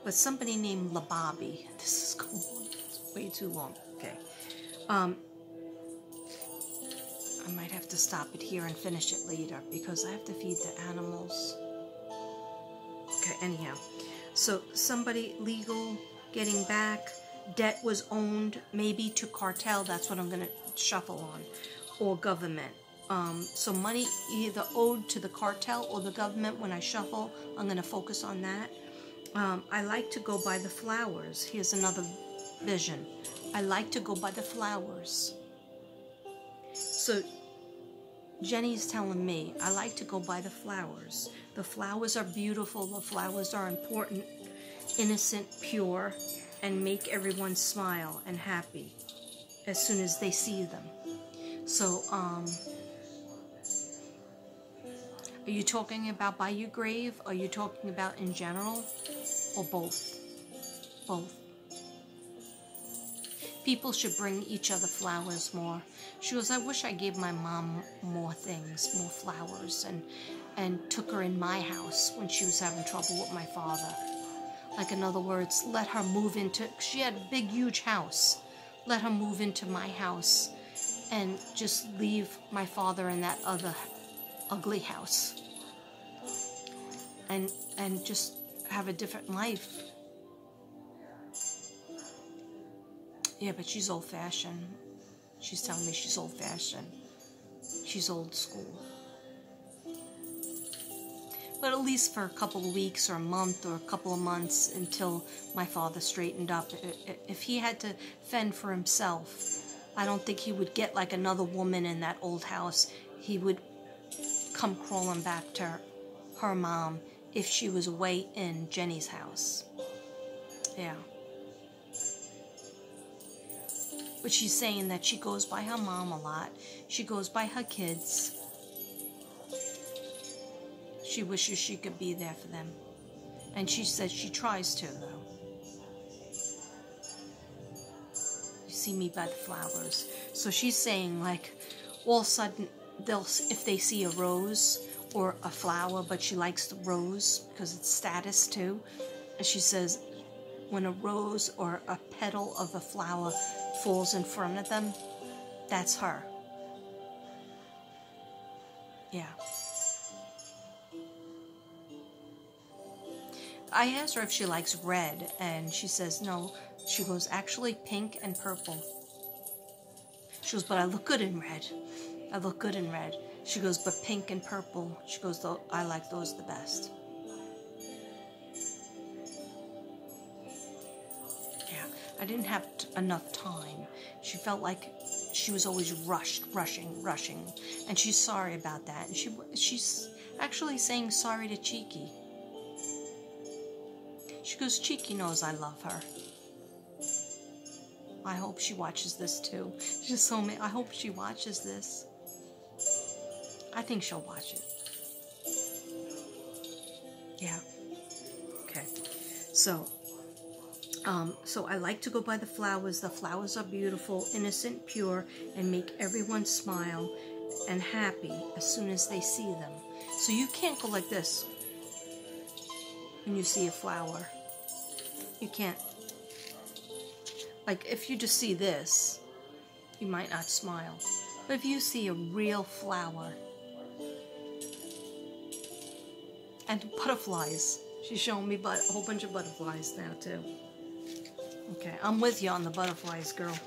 but somebody named Labobby. This is going on way too long. Okay. I might have to stop it here and finish it later because I have to feed the animals. Okay, anyhow. So somebody legal getting back. Debt was owned maybe to cartel. That's what I'm going to shuffle on. Or government. So money either owed to the cartel or the government. When I shuffle, I'm going to focus on that. I like to go by the flowers. Here's another vision. I like to go by the flowers. So Jenny's telling me I like to go by the flowers. The flowers are beautiful. The flowers are important, innocent, pure, and make everyone smile and happy as soon as they see them. So, are you talking about by your grave? Are you talking about in general? Or both? Both. People should bring each other flowers more. She goes, I wish I gave my mom more things, more flowers, and took her in my house when she was having trouble with my father. Like, in other words, let her move into, she had a big, huge house. Let her move into my house and just leave my father in that other ugly house. And just have a different life. Yeah, but she's old-fashioned. She's telling me she's old-fashioned. She's old school. But at least for a couple of weeks or a month or a couple of months until my father straightened up. If he had to fend for himself, I don't think he would get like another woman in that old house. He would come crawling back to her mom if she was away in Jenny's house. Yeah. But she's saying that she goes by her mom a lot. She goes by her kids. She wishes she could be there for them. And she says she tries to, though. You see me by the flowers. So she's saying, like, all of a sudden, if they see a rose or a flower, but she likes the rose because it's status, too. And she says, when a rose or a petal of a flower falls in front of them, that's her. Yeah. I asked her if she likes red, and she says no. She goes, actually pink and purple. She goes, but I look good in red. I look good in red. She goes, but pink and purple. She goes, though, I like those the best. Yeah, I didn't have enough time. She felt like she was always rushing. And she's sorry about that. And she's actually saying sorry to Cheeky. She goes, Cheeky knows I love her. I hope she watches this too. She just told me, I hope she watches this. I think she'll watch it. Yeah. Okay. So I like to go by the flowers. The flowers are beautiful, innocent, pure, and make everyone smile and happy as soon as they see them. So you can't go like this when you see a flower. You can't. Like, if you just see this, you might not smile. But if you see a real flower, and butterflies, she's showing me a whole bunch of butterflies now too. Okay, I'm with you on the butterflies, girl.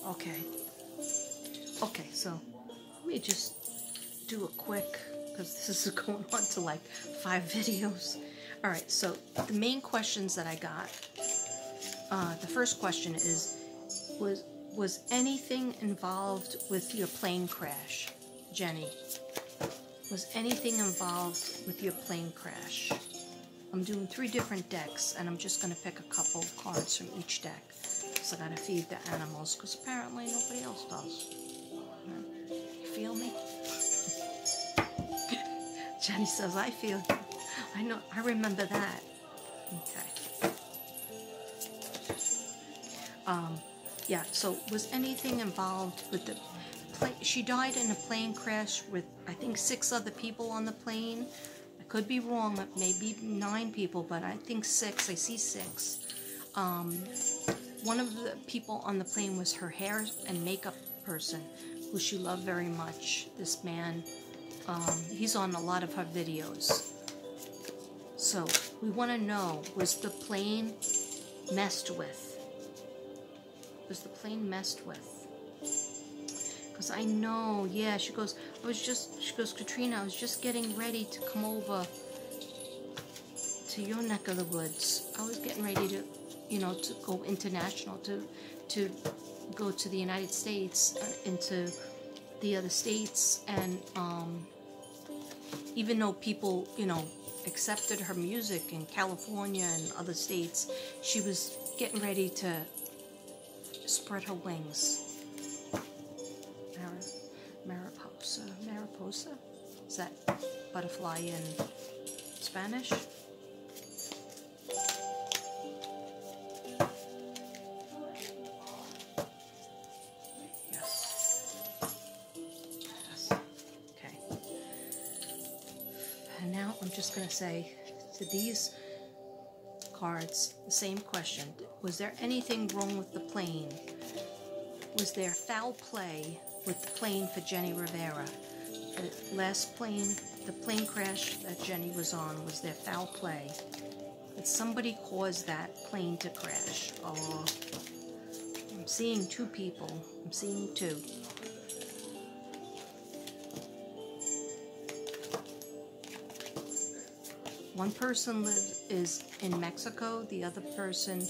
Okay. Okay, so let me just do a quick, because this is going on to like 5 videos. Alright, so the main questions that I got, the first question is, was anything involved with your plane crash, Jenny? Was anything involved with your plane crash? I'm doing 3 different decks, and I'm just going to pick a couple of cards from each deck. So I got to feed the animals, because apparently nobody else does. You feel me? Jenny says, I feel you. I know, I remember that. Okay. Yeah, so was anything involved with the plane? She died in a plane crash with, I think, 6 other people on the plane. I could be wrong, it may be 9 people, but I think 6, I see 6. One of the people on the plane was her hair and makeup person, who she loved very much. This man, he's on a lot of her videos. So we want to know, was the plane messed with? Was the plane messed with? Because I know, yeah, she goes, Katrina, I was just getting ready to come over to your neck of the woods. I was getting ready to, you know, to go international, to go to the United States, into the other states, and even though people, you know, accepted her music in California and other states, she was getting ready to spread her wings. Mariposa? Is that butterfly in Spanish? Yes. Yes. Okay. And now I'm just going to say to these cards the same question. Was there anything wrong with the plane? Was there foul play with the plane for Jenni Rivera? The last plane, the plane crash that Jenni was on, was there foul play? Did somebody cause that plane to crash? Oh, I'm seeing 2 people. I'm seeing 2. One person is in Mexico. The other person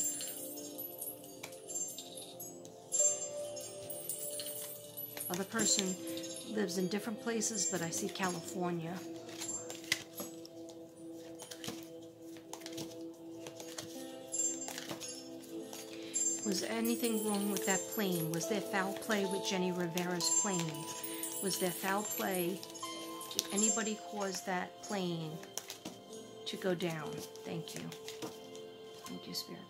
lives in different places, but I see California. Was anything wrong with that plane? Was there foul play with Jenni Rivera's plane? Was there foul play? Did anybody cause that plane to go down? Thank you. Thank you, Spirit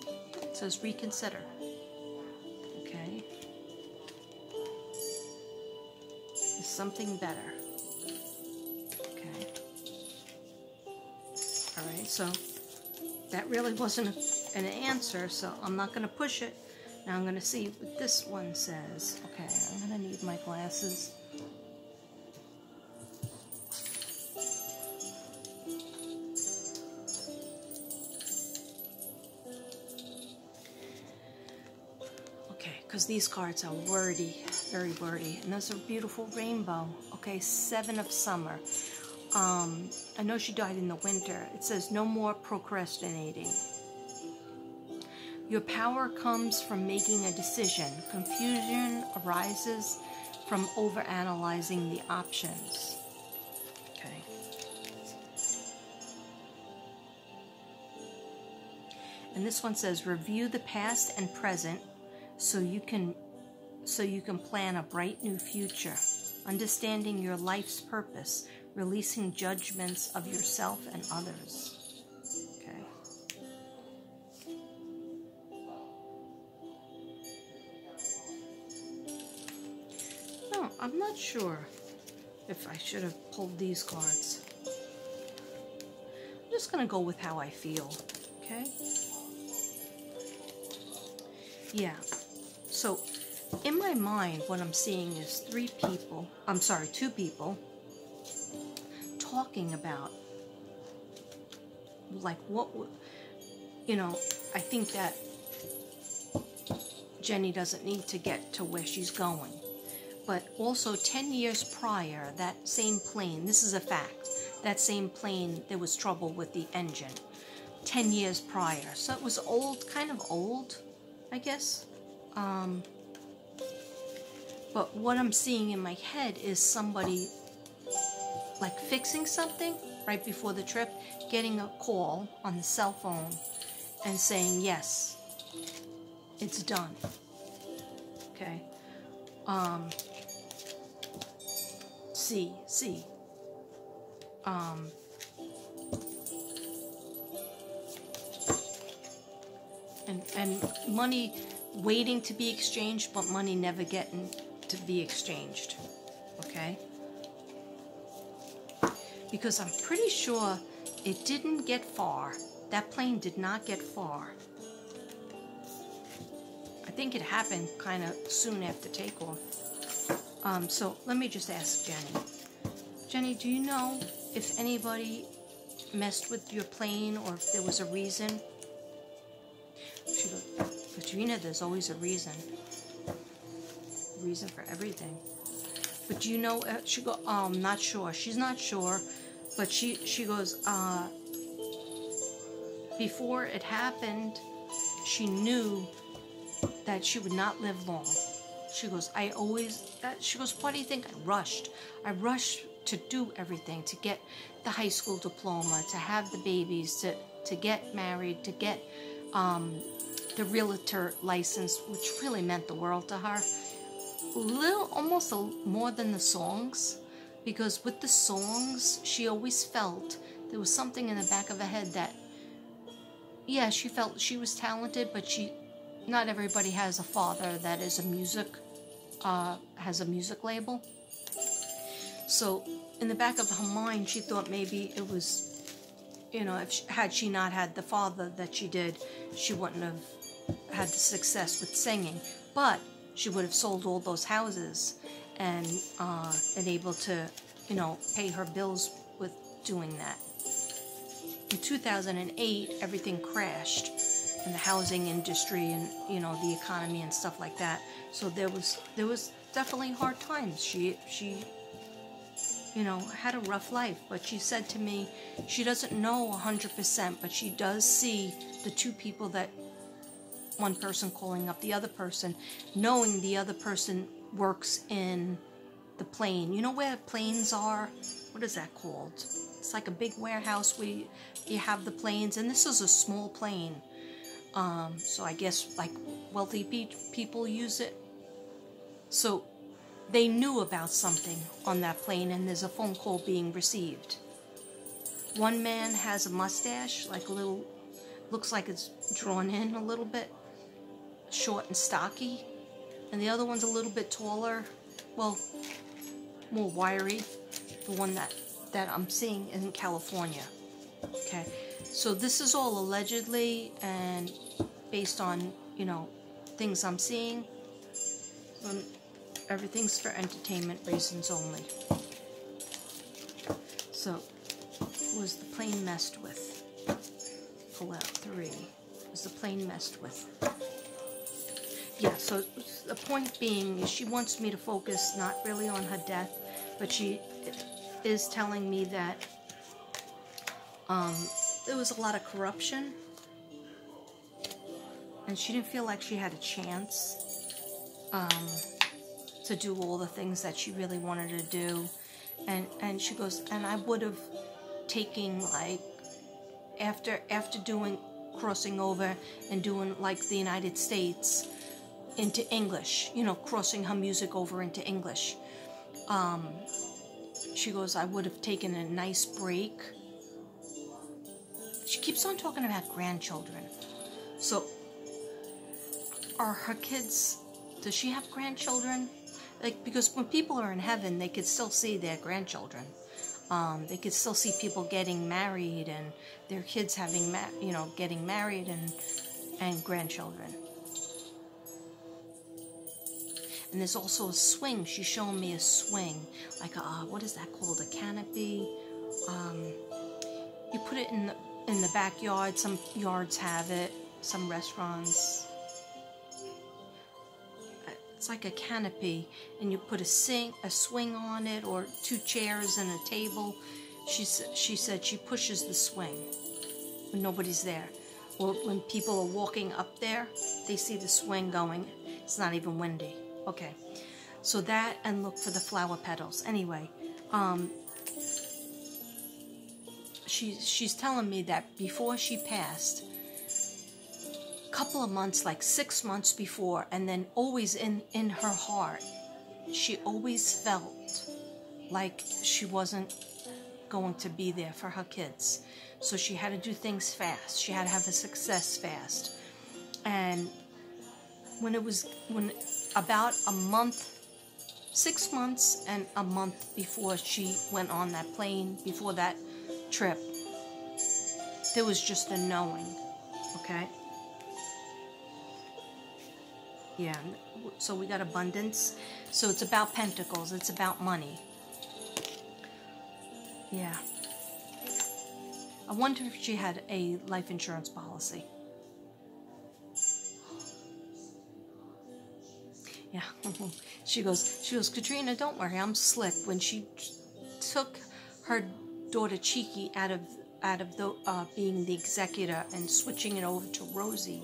Guides. It says reconsider. Okay. Is something better? Okay. Alright, so that really wasn't an answer, so I'm not going to push it. Now I'm going to see what this one says. Okay, I'm going to need my glasses. Because these cards are wordy, very wordy. And there's a beautiful rainbow. Okay, 7 of summer. I know she died in the winter. It says no more procrastinating. Your power comes from making a decision. Confusion arises from overanalyzing the options. Okay. And this one says review the past and present, so you can plan a bright new future, understanding your life's purpose, releasing judgments of yourself and others. Okay. No, I'm not sure if I should have pulled these cards. I'm just going to go with how I feel, okay? Yeah. So, in my mind, what I'm seeing is 2 people talking about, like, what, you know, I think that Jenni doesn't need to get to where she's going. But also 10 years prior, that same plane, this is a fact, that same plane, there was trouble with the engine 10 years prior. So it was old, kind of old, I guess. But what I'm seeing in my head is somebody like fixing something right before the trip, getting a call on the cell phone and saying, yes, it's done. Okay. See. And money waiting to be exchanged, but money never getting to be exchanged. Okay? because I'm pretty sure it didn't get far. That plane did not get far. I think it happened kind of soon after takeoff. So let me just ask Jenny. Jenny, do you know if anybody messed with your plane or if there was a reason? She goes, Katrina, there's always a reason. Reason for everything. But do you know, she goes, I'm not sure. She's not sure. But she goes, before it happened, she knew that she would not live long. She goes, she goes, what do you think? I rushed to do everything, to get the high school diploma, to have the babies, to get married, to get the realtor license, which really meant the world to her. Almost more than the songs, because with the songs, she always felt there was something in the back of her head that, yeah, she felt she was talented, but not everybody has a father that is has a music label. So in the back of her mind, she thought maybe it was, had she not had the father that she did, she wouldn't have had the success with singing. But she would have sold all those houses and able to, pay her bills with doing that. In 2008, everything crashed in the housing industry and, the economy and stuff like that. So there was definitely hard times. She had a rough life, but she said to me, she doesn't know 100%, but she does see the two people that, one person calling up the other person, knowing the other person works in the plane. You know where planes are? What is that called? It's like a big warehouse where you have the planes, and this is a small plane. So I guess like wealthy people use it. So they knew about something on that plane, and there's a phone call being received. One man has a mustache, like a little, looks like it's drawn in a little bit, short and stocky, and the other one's a little bit taller, well, more wiry. The one that I'm seeing is in California. Okay, so this is all allegedly and based on, things I'm seeing. Everything's for entertainment reasons only. So, who was the plane messed with? Pull out 3. Was the plane messed with? Yeah, so the point being is she wants me to focus not really on her death, but she is telling me that there was a lot of corruption, and she didn't feel like she had a chance to do all the things that she really wanted to do. And she goes, and I would have taken, like, after crossing over and doing like the United States into English, crossing her music over into English. She goes, I would have taken a nice break. She keeps on talking about grandchildren. So, are her kids, does she have grandchildren? Like, because when people are in heaven, they could still see their grandchildren. They could still see people getting married and their kids having, getting married and grandchildren. And there's also a swing. She's showing me a swing, like what is that called? A canopy. You put it in the backyard. Some yards have it. Some restaurants. It's like a canopy, and you put a swing on it, or 2 chairs and a table. She said she pushes the swing when nobody's there, or when people are walking up there, they see the swing going. It's not even windy. Okay, so that, and look for the flower petals. Anyway, she's telling me that before she passed, couple of months, like 6 months before, and then always in her heart, she always felt like she wasn't going to be there for her kids. So she had to do things fast. She had to have a success fast. And when about a month 6 months and a month before she went on that plane, before that trip, there was just a knowing, okay? Yeah, so we got abundance. So it's about pentacles. It's about money. Yeah. I wonder if she had a life insurance policy. Yeah. She goes, Katrina, don't worry, I'm slick. When she took her daughter Cheeky out of the being the executor and switching it over to Rosie,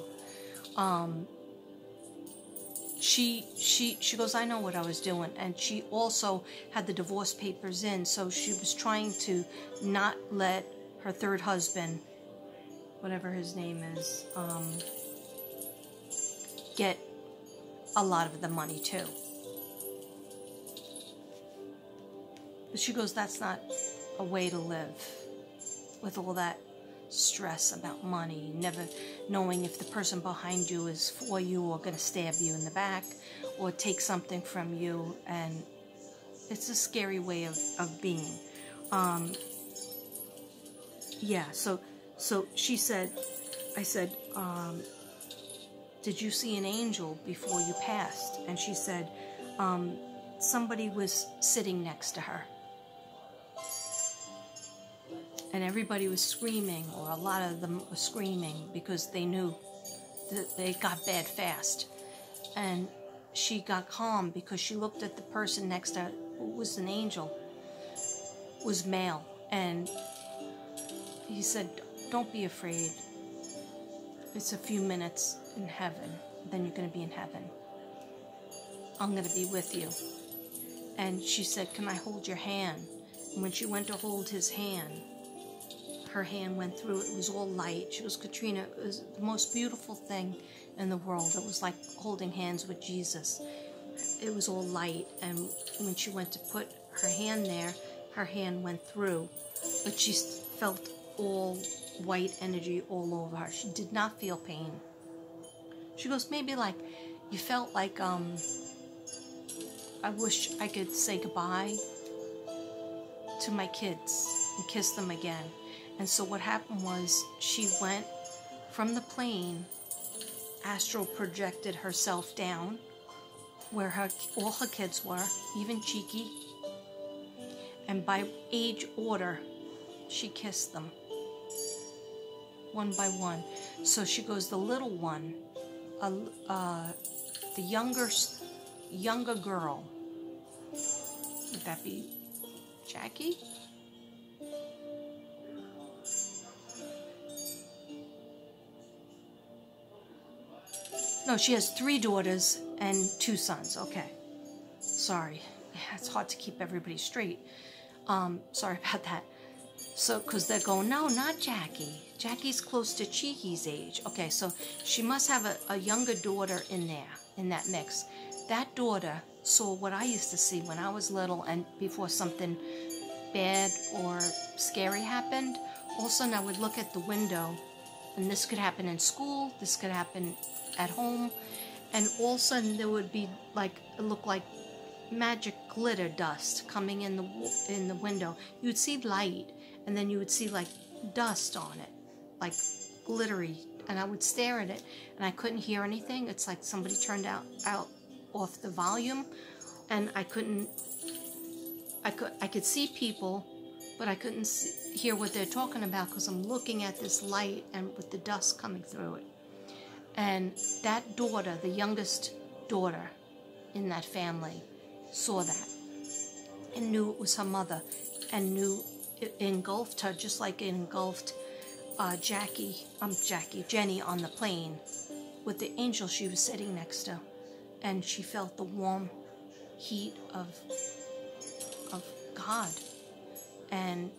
she goes, I know what I was doing. And she also had the divorce papers in, so she was trying to not let her third husband, whatever his name is, get a lot of the money too. But she goes, that's not a way to live, with all that stress about money, never knowing if the person behind you is for you or going to stab you in the back or take something from you. And it's a scary way of being. Yeah, so she said, I said, did you see an angel before you passed? And she said, somebody was sitting next to her. And everybody was screaming, or a lot of them were screaming, because they knew that they got bad fast. And she got calm because she looked at the person next to her, who was an angel, was male. And he said, don't be afraid. It's a few minutes in heaven. Then you're going to be in heaven. I'm going to be with you. And she said, can I hold your hand? And when she went to hold his hand, her hand went through. It was all light. She goes, Katrina, it was the most beautiful thing in the world. It was like holding hands with Jesus. It was all light. And when she went to put her hand there, her hand went through. But she felt all white energy all over her. She did not feel pain. She goes, maybe like, you felt like, I wish I could say goodbye to my kids and kiss them again. And so what happened was, she went from the plane, astral projected herself down where all her kids were, even Cheeky, and by age order, she kissed them one by one. So she goes, the little one, the younger girl, would that be Jackie? No, she has 3 daughters and 2 sons. Okay. Sorry. Yeah, it's hard to keep everybody straight. Sorry about that. So, because they're going, no, not Jackie. Jackie's close to Cheeky's age. Okay, so she must have a younger daughter in there, in that mix. That daughter saw what I used to see when I was little, and before something bad or scary happened. All of a sudden I would look at the window, and this could happen in school, this could happen at home, and all of a sudden there would be like, it looked like magic glitter dust coming in the window. You would see light, and then you would see like dust on it, like glittery, and I would stare at it, and I couldn't hear anything. It's like somebody turned out off the volume, and I could see people, but I couldn't hear what they're talking about because I'm looking at this light and with the dust coming through it. And that daughter, the youngest daughter in that family, saw that and knew it was her mother, and knew it engulfed her just like it engulfed Jenny on the plane with the angel she was sitting next to. And she felt the warm heat of God and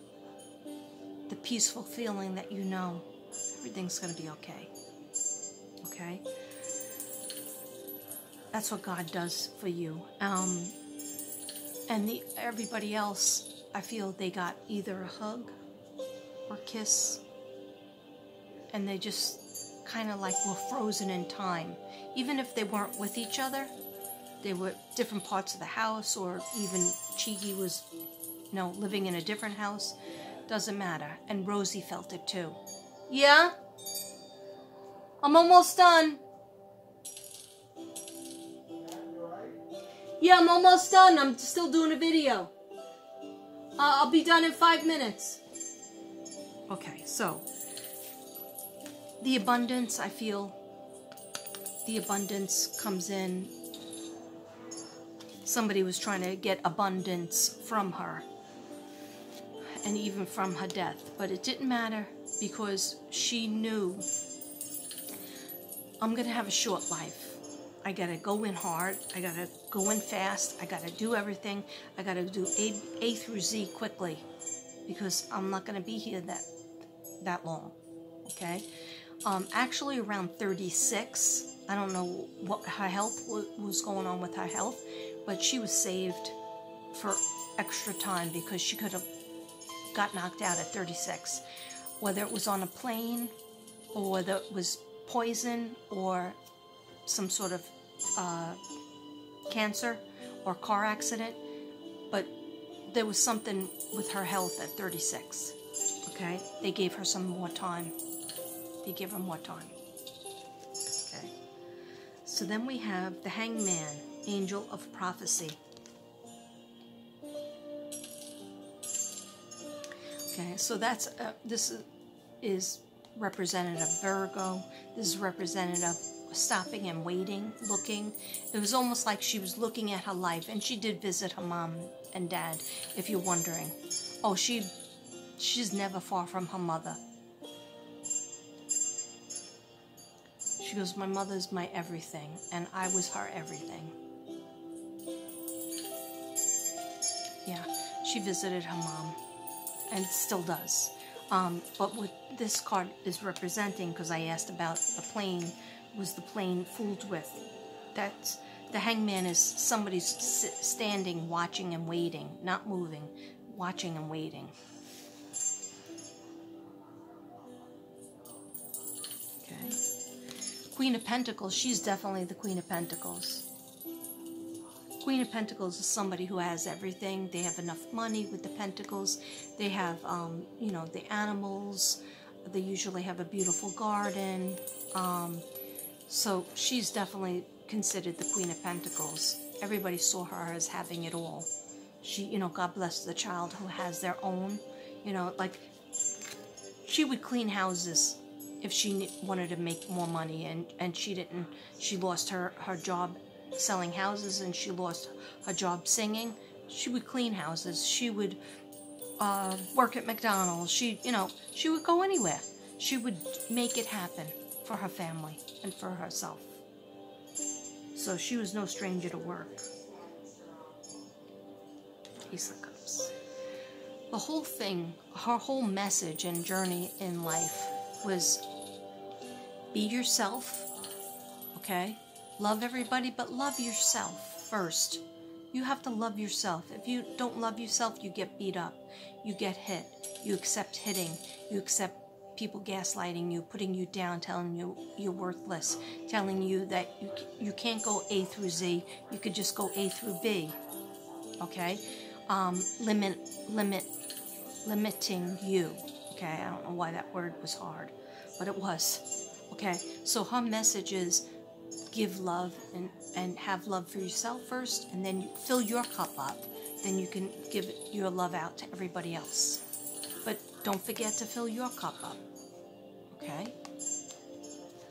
the peaceful feeling that you know everything's going to be okay. Okay? That's what God does for you. And everybody else, I feel they got either a hug or kiss, and they just kind of like were frozen in time. Even if they weren't with each other, they were different parts of the house, or even Cheeky was, living in a different house. Doesn't matter. And Rosie felt it too. Yeah? I'm almost done. Yeah, I'm almost done. I'm still doing a video. I'll be done in 5 minutes. Okay, so the abundance, I feel the abundance comes in. Somebody was trying to get abundance from her, and even from her death, but it didn't matter, because she knew, I'm gonna have a short life. I gotta go in hard, I gotta go in fast, I gotta do everything, I gotta do A through Z quickly, because I'm not gonna be here that long, okay? Actually around 36, I don't know what her health was going on with her health, but she was saved for extra time, because she could have got knocked out at 36, whether it was on a plane, or whether it was poison, or some sort of cancer or car accident. But there was something with her health at 36. Okay, they gave her some more time. They gave her more time. Okay, so then we have the Hangman, Angel of Prophecy. Okay, so that's this is representative Virgo. This is representative stopping and waiting, looking. It was almost like she was looking at her life, and she did visit her mom and dad, if you're wondering. Oh, she's never far from her mother. She goes, my mother's my everything, and I was her everything. Yeah, she visited her mom, and still does. But what this card is representing, because I asked about the plane, was the plane fooled with. That's the Hangman is somebody standing, watching and waiting, not moving, watching and waiting. Okay. Queen of Pentacles, she's definitely the Queen of Pentacles. Queen of Pentacles is somebody who has everything. They have enough money with the Pentacles. They have, the animals. They usually have a beautiful garden. So she's definitely considered the Queen of Pentacles. Everybody saw her as having it all. She, God bless the child who has their own, like, she would clean houses if she wanted to make more money, and she didn't. She lost her job selling houses, and she lost her job singing. She would clean houses. She would work at McDonald's. She would go anywhere. She would make it happen for her family and for herself. So she was no stranger to work. Ace of Cups. The whole thing, her whole message and journey in life was be yourself, okay? Love everybody, but love yourself first. You have to love yourself. If you don't love yourself, you get beat up. You get hit. You accept hitting. You accept people gaslighting you, putting you down, telling you you're worthless, telling you that you can't go A through Z. You could just go A through B. Okay? Limiting you. Okay? I don't know why that word was hard, but it was. Okay? So her message is give love and have love for yourself first, and then fill your cup up. Then you can give your love out to everybody else. But don't forget to fill your cup up. Okay?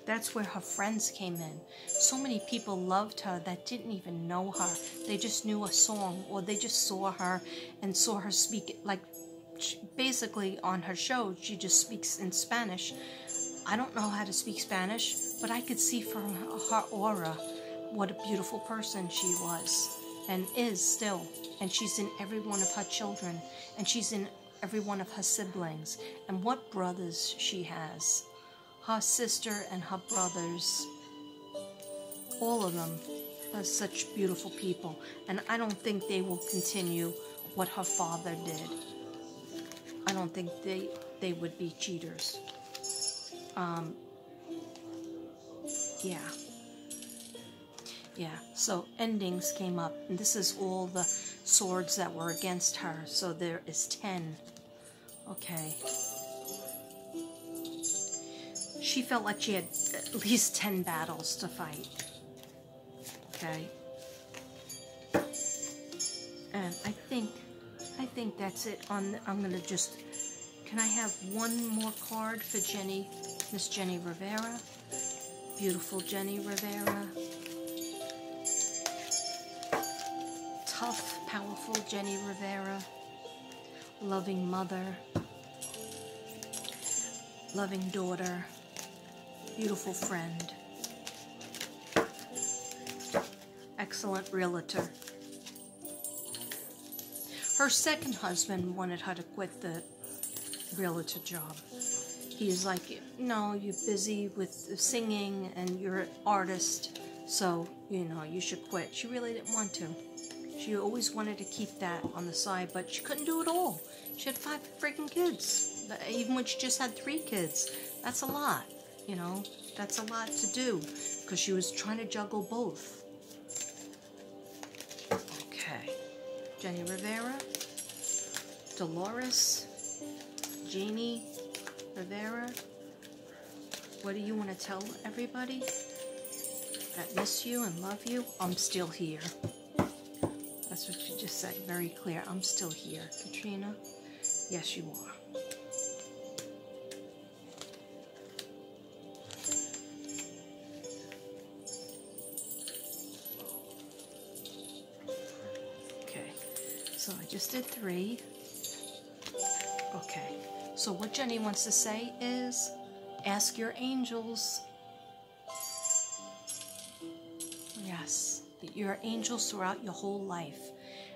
That's where her friends came in. So many people loved her that didn't even know her. They just knew a song, or they just saw her and saw her speak. Like, basically on her show, she just speaks in Spanish. I don't know how to speak Spanish, but I could see from her aura what a beautiful person she was and is still. And she's in every one of her children, and she's in every one of her siblings. And what brothers she has. Her sister and her brothers, all of them are such beautiful people. And I don't think they will continue what her father did. I don't think they would be cheaters. Yeah, so endings came up, and this is all the swords that were against her, so there is 10. Okay. She felt like she had at least 10 battles to fight. Okay. And I think that's it. I'm gonna just, can I have one more card for Jenny, Miss Jenni Rivera? Beautiful Jenni Rivera. Tough, powerful Jenni Rivera. Loving mother. Loving daughter. Beautiful friend. Excellent realtor. Her second husband wanted her to quit the realtor job. He's like, no, you're busy with singing and you're an artist, so, you know, you should quit. She really didn't want to. She always wanted to keep that on the side, but she couldn't do it all. She had 5 freaking kids. Even when she just had 3 kids. That's a lot, you know. That's a lot to do, because she was trying to juggle both. Okay. Jenni Rivera. Dolores. Jenni Rivera. What do you want to tell everybody? That miss you and love you? I'm still here. That's what you just said, very clear. I'm still here. Katrina? Yes, you are. Okay, so I just did 3. Okay, so what Jenny wants to say is, ask your angels. Yes, your angels throughout your whole life.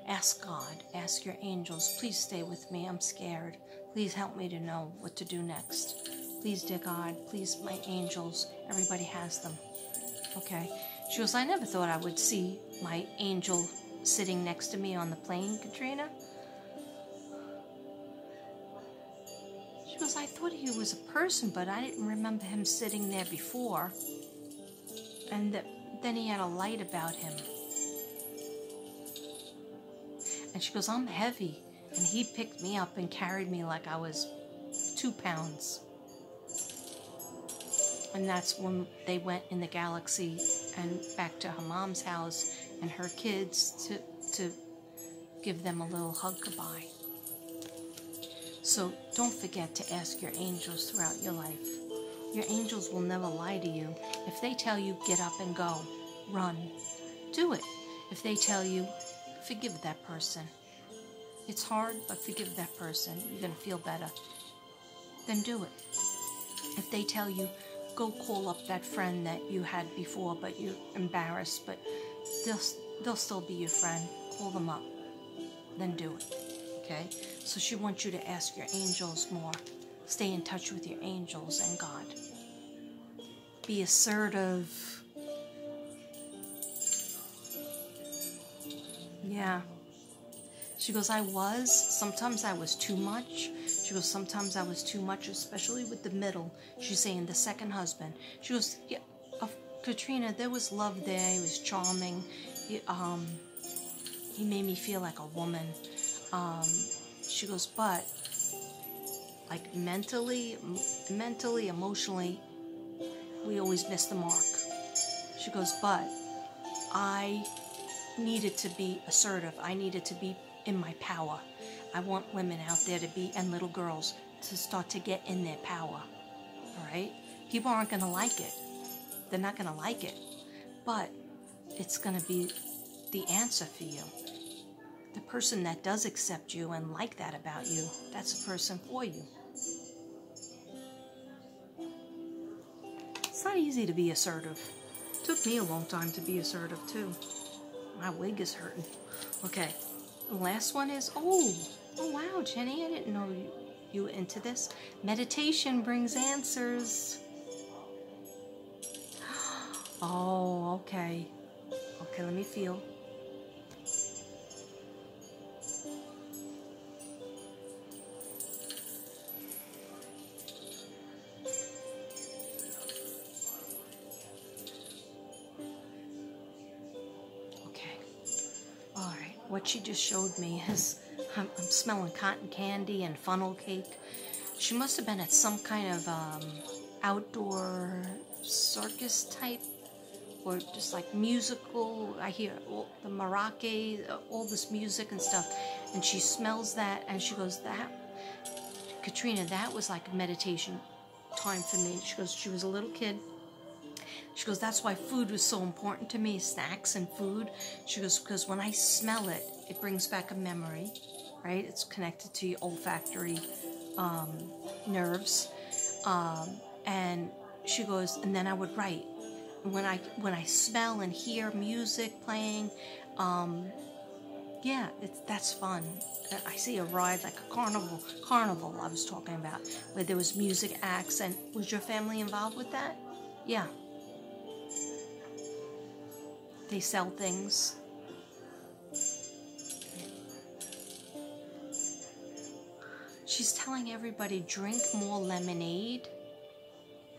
Ask God, ask your angels, please stay with me, I'm scared. Please help me to know what to do next. Please, dear God, please, my angels, everybody has them. Okay, she goes, I never thought I would see my angel sitting next to me on the plane, Katrina. She goes, I thought he was a person, but I didn't remember him sitting there before. And then he had a light about him. And she goes, I'm heavy. And he picked me up and carried me like I was 2 pounds. And that's when they went in the galaxy and back to her mom's house and her kids to give them a little hug goodbye. So don't forget to ask your angels throughout your life. Your angels will never lie to you. If they tell you, get up and go, run, do it. If they tell you, forgive that person. It's hard, but forgive that person. You're going to feel better. Then do it. If they tell you, go call up that friend that you had before, but you're embarrassed, but they'll still be your friend. Call them up. Then do it. Okay? So she wants you to ask your angels more. Stay in touch with your angels and God. Be assertive. Yeah. She goes, sometimes I was too much. She goes, sometimes I was too much, especially with the middle. She's saying the second husband. She goes, yeah, Katrina, there was love there. He was charming. He made me feel like a woman. She goes, but like mentally, emotionally, we always miss the mark. She goes, but I needed to be assertive. I needed to be in my power. I want women out there to be, and little girls, to start to get in their power. All right? People aren't going to like it. They're not going to like it. But it's going to be the answer for you. The person that does accept you and like that about you, that's a person for you. It's not easy to be assertive. It took me a long time to be assertive, too. My wig is hurting. Okay. The last one is, oh wow, Jenny, I didn't know you were into this. Meditation brings answers. Oh, okay. Okay, let me feel. what she just showed me is I'm smelling cotton candy and funnel cake. She must have been at some kind of outdoor circus type, or just like musical. I hear all the maraca, all this music and stuff, and she smells that, and she goes, "That, Katrina, that was like a meditation time for me." She goes, she was a little kid. She goes, that's why food was so important to me, snacks and food. She goes, because when I smell it, it brings back a memory, right? It's connected to your olfactory nerves. And she goes, and then I would write. When I smell and hear music playing, yeah, that's fun. I see a ride like a carnival I was talking about, where there was music acts. And was your family involved with that? Yeah. They sell things. She's telling everybody, drink more lemonade.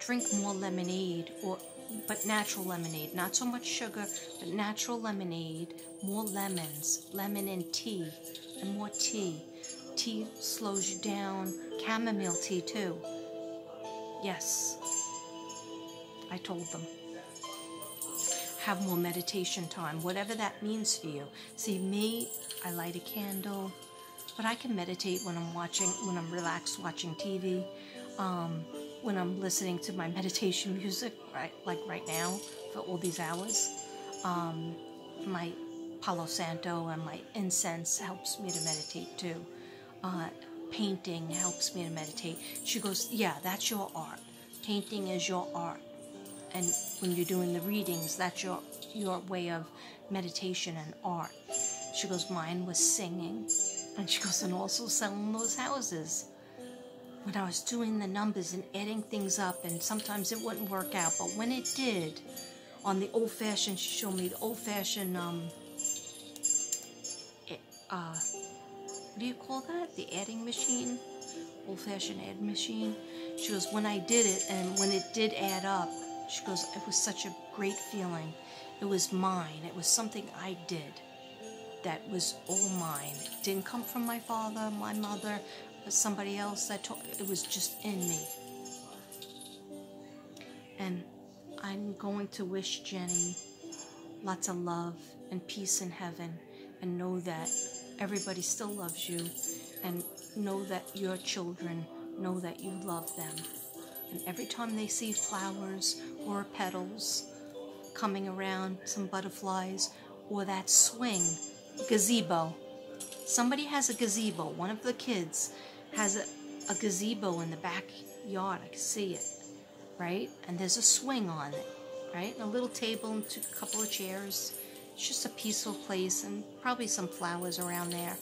Drink more lemonade, but natural lemonade. Not so much sugar, but natural lemonade. More lemons, lemon and tea, and more tea. Tea slows you down. Chamomile tea too. Yes, I told them. Have more meditation time, whatever that means for you. See, me, I light a candle, but I can meditate when I'm relaxed watching TV, when I'm listening to my meditation music, right, like right now, for all these hours. My Palo Santo and my incense helps me to meditate too. Painting helps me to meditate. She goes, yeah, that's your art. Painting is your art. And when you're doing the readings, that's your way of meditation and art. She goes, mine was singing. And she goes, and also selling those houses. When I was doing the numbers and adding things up, and sometimes it wouldn't work out, but when it did, on the old-fashioned, she showed me the old-fashioned, what do you call that? The adding machine? Old-fashioned add machine. She goes, when I did it, and when it did add up, she goes, it was such a great feeling. It was mine. It was something I did that was all mine. It didn't come from my father, my mother, but somebody else that taught. It was just in me. And I'm going to wish Jenny lots of love and peace in heaven, and know that everybody still loves you, and know that your children know that you love them. And every time they see flowers or petals coming around, some butterflies, or that swing, gazebo. Somebody has a gazebo. One of the kids has a gazebo in the backyard. I can see it, right? And there's a swing on it, right? And a little table and a couple of chairs. It's just a peaceful place, and probably some flowers around there.